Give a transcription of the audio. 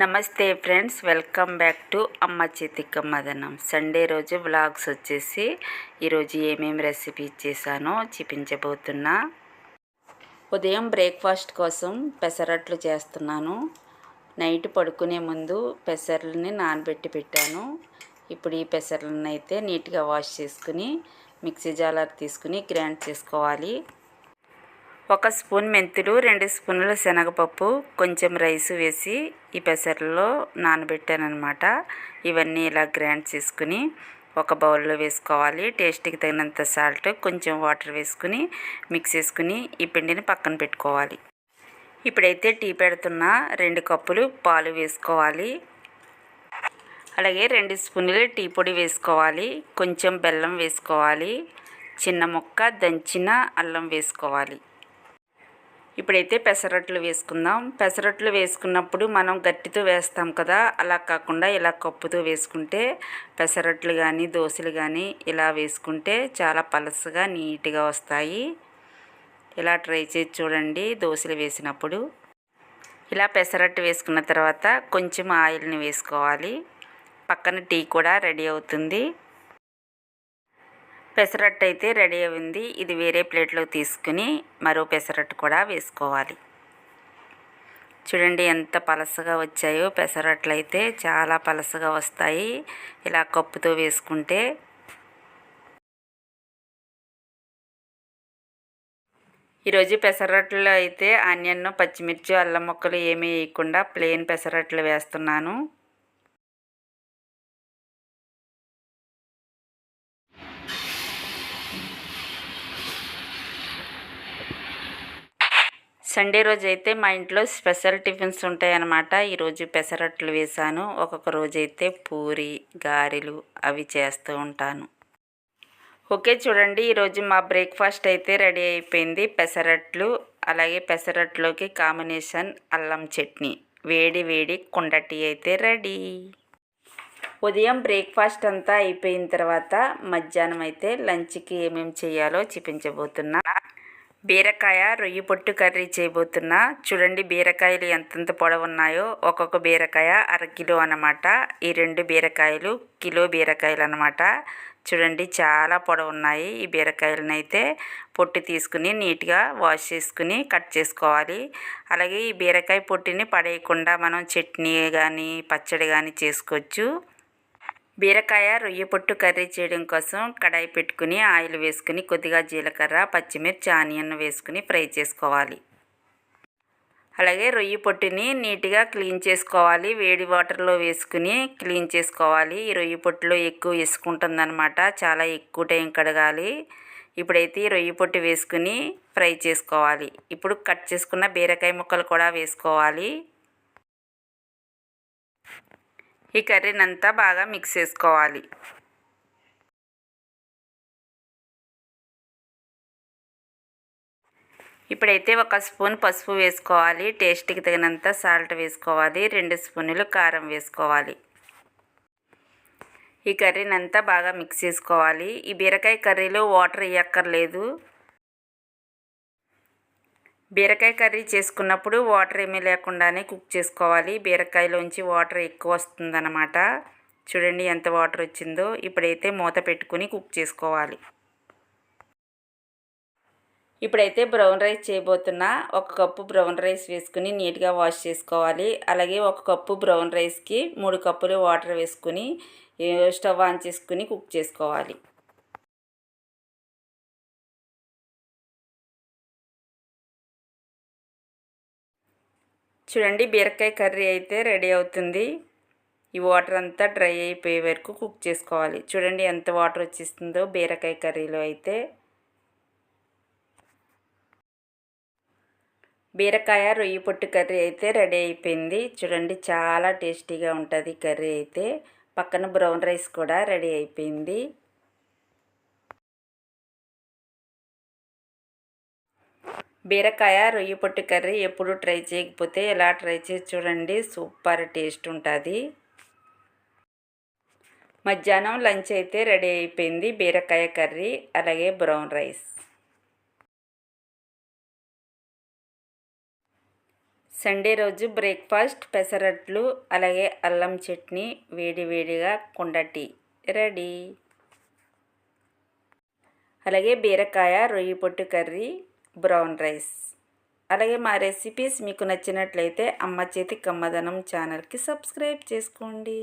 నమస్తే friends, welcome back to అమ్మ చేతిక మదనం. సండే రోజు వ్లాగ్స్ వచ్చేసి ఈరోజు ఏమేమి రెసిపీ చేశానో చూపించబోతున్నా. ఉదయం బ్రేక్ఫాస్ట్ కోసం పెసరట్లు చేస్తున్నాను. నైట్ పడుకునే ముందు పెసర్లని నానబెట్టి పెట్టాను. ఇప్పుడు ఈ పెసర్లను అయితే నీట్గా వాష్ చేసుకుని మిక్సీ జార్ తీసుకుని గ్రైండ్ చేసుకోవాలి. 1 స్పూన్ మెంతులు, 2 స్పూన్ల శనగపప్పు, కొంచెం రైస్ వేసి ఈ పెసర్లో నానబెట్టానమాట. ఇవన్నీ ఇలా గ్రైండ్ చేసుకుని ఒక బౌల్లో వేసుకోవాలి. టేస్ట్కి తగినంత సాల్ట్, కొంచెం వాటర్ వేసుకుని మిక్స్ చేసుకుని ఈ పిండిని పక్కన పెట్టుకోవాలి. ఇప్పుడైతే టీ పెడుతున్న 2 కప్పులు పాలు వేసుకోవాలి. అలాగే 2 స్పూన్లు టీ పొడి వేసుకోవాలి. కొంచెం బెల్లం వేసుకోవాలి. చిన్న ముక్క దంచిన అల్లం వేసుకోవాలి. ఇప్పుడైతే పెసరట్లు వేసుకుందాం. పెసరట్లు వేసుకున్నప్పుడు మనం గట్టితో వేస్తాం కదా, అలా కాకుండా ఇలా కప్పుతో వేసుకుంటే పెసరట్లు కానీ దోశలు కానీ ఇలా వేసుకుంటే చాలా పలసగా నీట్గా వస్తాయి. ఇలా ట్రై చేసి చూడండి దోశలు వేసినప్పుడు. ఇలా పెసరట్టు వేసుకున్న తర్వాత కొంచెం ఆయిల్ని వేసుకోవాలి. పక్కన టీ కూడా రెడీ అవుతుంది. పెసరట్టు అయితే రెడీ అయింది. ఇది వేరే ప్లేట్లో తీసుకుని మరో పెసరట్టు కూడా వేసుకోవాలి. చూడండి ఎంత పలసగా వచ్చాయో పెసరట్లు అయితే చాలా పలసగా వస్తాయి ఇలా కప్పుతో వేసుకుంటే. ఈరోజు పెసరట్లు అయితే ఆనియన్, పచ్చిమిర్చి, అల్లం ముక్కలు ఏమీ వేయకుండా ప్లెయిన్ పెసరట్లు వేస్తున్నాను. సండే రోజు అయితే మా ఇంట్లో స్పెషల్ టిఫిన్స్ ఉంటాయన్నమాట. ఈరోజు పెసరట్లు వేశాను. ఒక్కొక్క రోజు అయితే పూరి, గారెలు అవి చేస్తూ ఉంటాను. ఓకే చూడండి, ఈరోజు మా బ్రేక్ఫాస్ట్ అయితే రెడీ అయిపోయింది. పెసరట్లు, అలాగే పెసరట్లోకి కాంబినేషన్ అల్లం చట్నీ, వేడి వేడి కుండ టీ అయితే రెడీ. ఉదయం బ్రేక్ఫాస్ట్ అంతా అయిపోయిన తర్వాత మధ్యాహ్నం అయితే లంచ్కి ఏమేమి చేయాలో చూపించబోతున్నా. బీరకాయ రొయ్యి పొట్టు కర్రీ చేయబోతున్నా. చూడండి బీరకాయలు ఎంతెంత పొడవు ఉన్నాయో. ఒక్కొక్క బీరకాయ అరకిలో అన్నమాట. ఈ 2 బీరకాయలు కిలో బీరకాయలు అన్నమాట. చూడండి చాలా పొడవు ఉన్నాయి. ఈ బీరకాయలను అయితే పొట్టు తీసుకుని నీట్గా వాష్ చేసుకుని కట్ చేసుకోవాలి. అలాగే ఈ బీరకాయ పొట్టుని పడేయకుండా మనం చట్నీ కానీ పచ్చడి కానీ చేసుకోవచ్చు. బీరకాయ రొయ్య పొట్టు కర్రీ చేయడం కోసం కడాయి పెట్టుకుని ఆయిల్ వేసుకుని కొద్దిగా జీలకర్ర, పచ్చిమిర్చి, ఆనియన్ వేసుకుని ఫ్రై చేసుకోవాలి. అలాగే రొయ్య పొట్టుని నీట్గా క్లీన్ చేసుకోవాలి. వేడి వాటర్లో వేసుకుని క్లీన్ చేసుకోవాలి. ఈ రొయ్య పొట్టులో ఎక్కువ వేసుకుంటుందన్నమాట. చాలా ఎక్కువ టైం కడగాలి. ఇప్పుడైతే ఈ రొయ్య పొట్టు వేసుకుని ఫ్రై చేసుకోవాలి. ఇప్పుడు కట్ చేసుకున్న బీరకాయ ముక్కలు కూడా వేసుకోవాలి. ఈ కర్రీని అంతా బాగా మిక్స్ చేసుకోవాలి. ఇప్పుడైతే 1 స్పూన్ పసుపు వేసుకోవాలి. టేస్ట్కి తగినంత సాల్ట్ వేసుకోవాలి. 2 స్పూన్లు కారం వేసుకోవాలి. ఈ కర్రీని అంతా బాగా మిక్స్ చేసుకోవాలి. ఈ బీరకాయ కర్రీలో వాటర్ వేయక్కర్లేదు. బీరకాయ కర్రీ చేసుకున్నప్పుడు వాటర్ ఏమీ లేకుండానే కుక్ చేసుకోవాలి. బీరకాయలోంచి వాటర్ ఎక్కువ వస్తుందన్నమాట. చూడండి ఎంత వాటర్ వచ్చిందో. ఇప్పుడైతే మూత పెట్టుకుని కుక్ చేసుకోవాలి. ఇప్పుడైతే బ్రౌన్ రైస్ చేయబోతున్నా. 1 కప్పు బ్రౌన్ రైస్ వేసుకుని నీట్గా వాష్ చేసుకోవాలి. అలాగే 1 కప్పు బ్రౌన్ రైస్కి 3 కప్పులు వాటర్ వేసుకుని స్టవ్ ఆన్ చేసుకుని కుక్ చేసుకోవాలి. చూడండి బీరకాయ కర్రీ అయితే రెడీ అవుతుంది. ఈ వాటర్ అంతా డ్రై అయిపోయే వరకు కుక్ చేసుకోవాలి. చూడండి ఎంత వాటర్ వచ్చేస్తుందో బీరకాయ కర్రీలో అయితే. బీరకాయ రొయ్యి పొట్టు కర్రీ అయితే రెడీ అయిపోయింది. చూడండి చాలా టేస్టీగా ఉంటుంది కర్రీ అయితే. పక్కన బ్రౌన్ రైస్ కూడా రెడీ అయిపోయింది. బీరకాయ రొయ్య పొట్టు కర్రీ ఎప్పుడు ట్రై చేయకపోతే ఇలా ట్రై చేసి చూడండి, సూపర్ టేస్ట్ ఉంటుంది. మధ్యాహ్నం లంచ్ అయితే రెడీ అయిపోయింది. బీరకాయ కర్రీ అలాగే బ్రౌన్ రైస్. సండే రోజు బ్రేక్ఫాస్ట్ పెసరట్లు, అలాగే అల్లం చట్నీ, వేడి వేడిగా కుండ టీ రెడీ. అలాగే బీరకాయ రొయ్యి పొట్టు కర్రీ, బ్రౌన్ రైస్. అలాగే మా రెసిపీస్ మీకు నచ్చినట్లయితే అమ్మ చేతి కమ్మదనం ఛానల్కి సబ్స్క్రైబ్ చేసుకోండి.